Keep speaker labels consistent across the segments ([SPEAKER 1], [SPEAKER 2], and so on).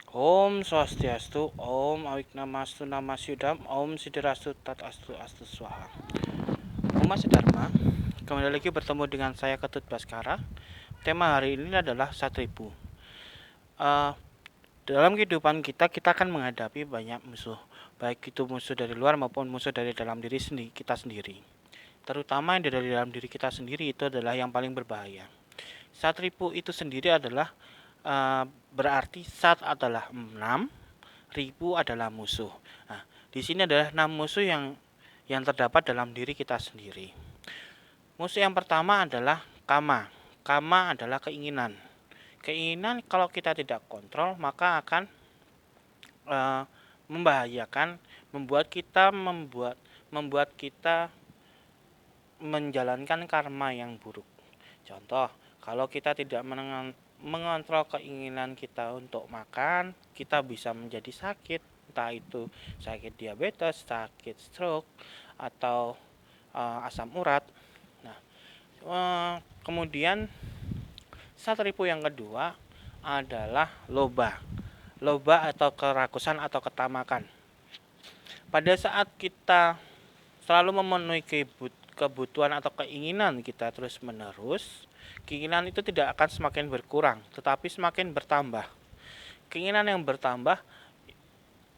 [SPEAKER 1] Om Swastiastu, Om Awiknamastu Namasyudam, Om Siddharastu Tatastu Astu Swaha. Umat Sedharma, kembali lagi bertemu dengan saya Ketut Baskara. Tema hari ini adalah 1.000. Uh, dalam kehidupan kita akan menghadapi banyak musuh, baik itu musuh dari luar maupun musuh dari dalam diri kita sendiri. Terutama yang dari dalam diri kita sendiri itu adalah yang paling berbahaya. 1.000 itu sendiri adalah berarti sat adalah 6, ribu adalah musuh. Nah, di sini adalah 6 musuh yang terdapat dalam diri kita sendiri. Musuh yang pertama adalah kama. Kama adalah keinginan. Keinginan kalau kita tidak kontrol maka akan membahayakan, membuat kita menjalankan karma yang buruk. Contoh, kalau kita tidak mengontrol keinginan kita untuk makan, kita bisa menjadi sakit, entah itu sakit diabetes, sakit stroke, atau asam urat. Nah, kemudian 1.000 yang kedua adalah loba. Loba atau kerakusan atau ketamakan. Pada saat kita selalu memenuhi kebutuhan atau keinginan kita terus-menerus, keinginan itu tidak akan semakin berkurang, tetapi semakin bertambah. Keinginan yang bertambah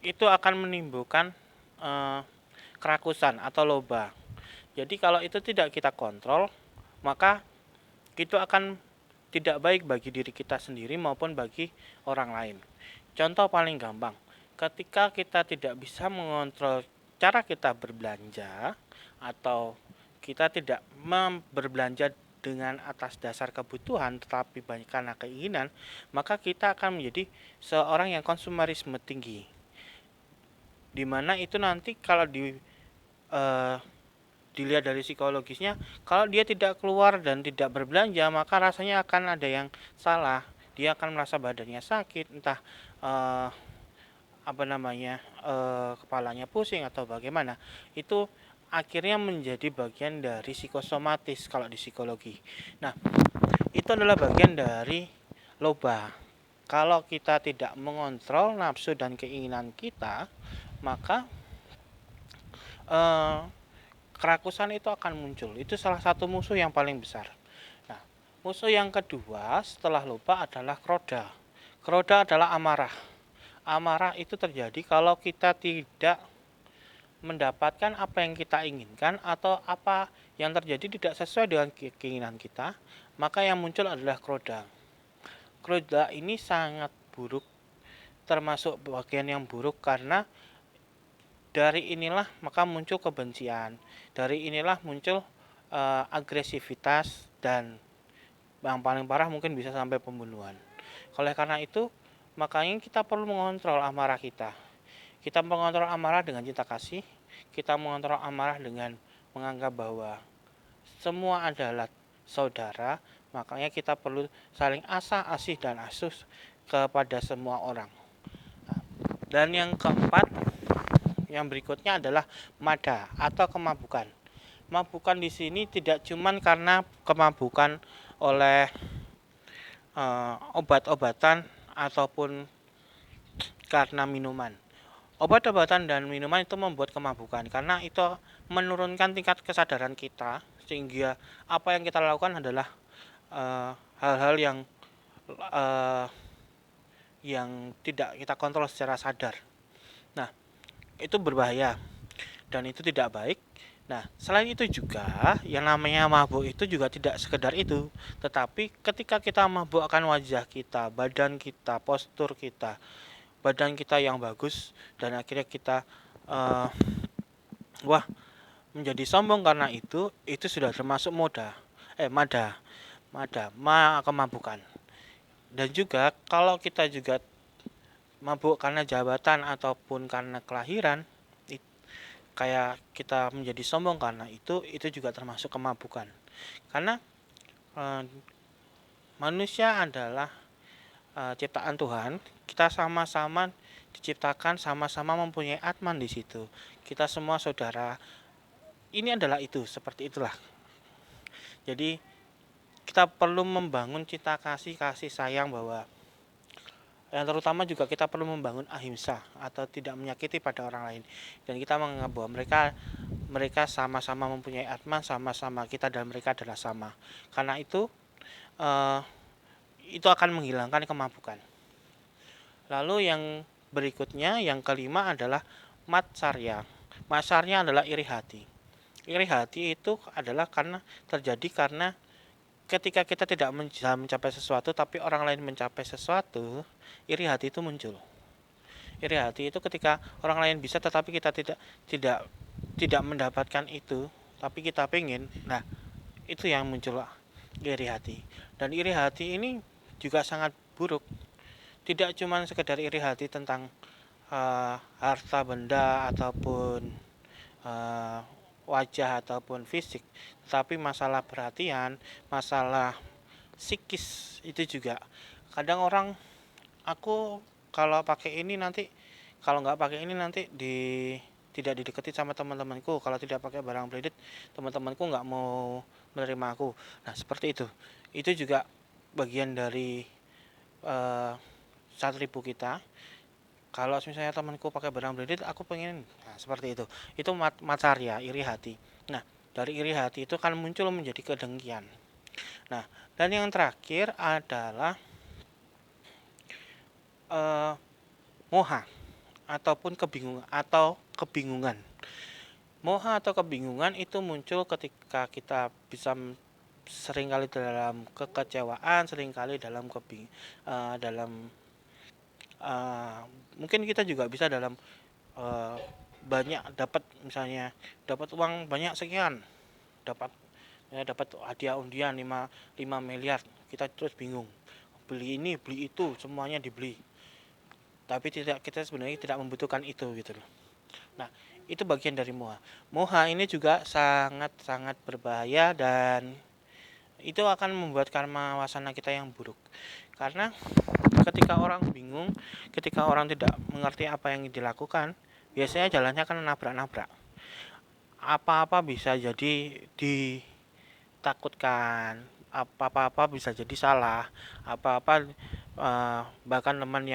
[SPEAKER 1] itu akan menimbulkan kerakusan atau loba. Jadi kalau itu tidak kita kontrol, maka itu akan tidak baik bagi diri kita sendiri maupun bagi orang lain. Contoh paling gampang, ketika kita tidak bisa mengontrol cara kita berbelanja atau kita tidak berbelanja dengan atas dasar kebutuhan tetapi banyak karena keinginan, maka kita akan menjadi seorang yang konsumerisme tinggi. Dimana itu nanti kalau dilihat dari psikologisnya, kalau dia tidak keluar dan tidak berbelanja maka rasanya akan ada yang salah. Dia akan merasa badannya sakit, entah eh, kepalanya pusing atau bagaimana. Itu akhirnya menjadi bagian dari psikosomatis kalau di psikologi. Nah, itu adalah bagian dari loba. Kalau kita tidak mengontrol nafsu dan keinginan kita, maka eh, kerakusan itu akan muncul. Itu salah satu musuh yang paling besar. Nah, musuh yang kedua setelah loba adalah kroda. Kroda adalah amarah. Amarah itu terjadi kalau kita tidak mendapatkan apa yang kita inginkan atau apa yang terjadi tidak sesuai dengan keinginan kita, maka yang muncul adalah kroda. Kroda ini sangat buruk, termasuk bagian yang buruk karena dari inilah maka muncul kebencian, dari inilah muncul agresivitas dan yang paling parah mungkin bisa sampai pembunuhan. Oleh karena itu, makanya kita perlu mengontrol amarah kita. Kita mengontrol amarah dengan cinta kasih, kita mengontrol amarah dengan menganggap bahwa semua adalah saudara, makanya kita perlu saling asih dan asus kepada semua orang. Dan yang keempat, yang berikutnya adalah mada atau kemabukan. Kemabukan di sini tidak cuma karena kemabukan oleh obat-obatan ataupun karena minuman. Obat-obatan dan minuman itu membuat kemabukan karena itu menurunkan tingkat kesadaran kita sehingga apa yang kita lakukan adalah hal-hal uh, yang tidak kita kontrol secara sadar. Nah, itu berbahaya dan itu tidak baik. Nah, selain itu juga yang namanya mabuk itu juga tidak sekedar itu, tetapi ketika kita mabuk akan wajah kita, badan kita, postur kita, badan kita yang bagus dan akhirnya kita uh, wah menjadi sombong karena itu sudah termasuk mada, kemabukan. Dan juga kalau kita juga mabuk karena jabatan ataupun karena kelahiran, kayak kita menjadi sombong karena itu juga termasuk kemabukan. Karena eh, manusia adalah ciptaan Tuhan, kita sama-sama diciptakan sama-sama mempunyai atman di situ. Kita semua saudara. Ini adalah itu, seperti itulah. Jadi kita perlu membangun cinta kasih sayang bahwa Yang terutama juga kita perlu membangun ahimsa atau tidak menyakiti pada orang lain. Dan kita menganggap bahwa mereka sama-sama mempunyai atma, sama-sama kita dan mereka adalah sama. Karena eh, itu akan menghilangkan kemabukan. Lalu yang berikutnya, yang kelima adalah matsarya. Matsarya adalah iri hati. Iri hati itu adalah terjadi karena ketika kita tidak mencapai sesuatu tapi orang lain mencapai sesuatu, iri hati itu muncul. Iri hati itu ketika orang lain bisa tetapi kita tidak tidak mendapatkan itu, tapi kita pengen. Nah, itu yang muncul iri hati. Dan iri hati ini juga sangat buruk. Tidak cuma sekedar iri hati tentang harta benda ataupun uh, wajah ataupun fisik, tetapi masalah perhatian, masalah psikis itu juga. Kadang orang, aku kalau pakai ini nanti, kalau nggak pakai ini nanti tidak dideketi sama teman-temanku, kalau tidak pakai barang branded teman-temanku nggak mau menerima aku. Nah, seperti itu juga bagian dari uh, satripu kita. Kalau misalnya temanku pakai barang branded, aku pengen, nah, seperti itu macarya, iri hati. Nah, dari iri hati itu kan muncul menjadi kedengkian. Nah, dan yang terakhir adalah eh, moha ataupun kebingungan. Moha atau kebingungan itu muncul ketika kita bisa seringkali dalam kekecewaan, seringkali dalam uh, mungkin kita juga bisa dalam uh, banyak dapat, misalnya dapat uang banyak sekian, dapat dapat hadiah undian 5 miliar, kita terus bingung, beli ini beli itu semuanya dibeli, tapi kita sebenarnya tidak membutuhkan itu gitu loh. Nah, itu bagian dari moha. Moha ini juga sangat-sangat berbahaya dan itu akan membuat karma wasana kita yang buruk. Karena ketika orang bingung, ketika orang tidak mengerti apa yang dilakukan, biasanya jalannya akan nabrak-nabrak. Apa-apa bisa jadi ditakutkan, apa-apa bisa jadi salah, apa-apa bahkan teman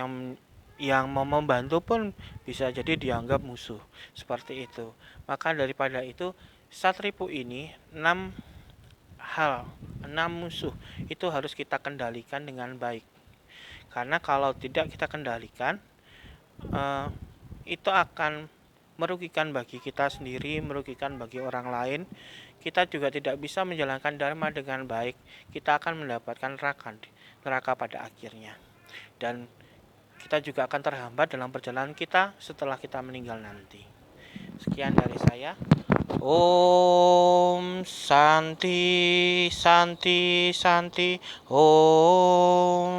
[SPEAKER 1] yang mau membantu pun bisa jadi dianggap musuh. Seperti itu. Maka daripada itu, satripu ini 6 hal, 6 musuh itu harus kita kendalikan dengan baik. Karena kalau tidak kita kendalikan, eh, itu akan merugikan bagi kita sendiri, merugikan bagi orang lain. Kita juga tidak bisa menjalankan dharma dengan baik. Kita akan mendapatkan neraka pada akhirnya. Dan kita juga akan terhambat dalam perjalanan kita setelah kita meninggal nanti. Sekian dari saya. Om Santi Santi Santi Om.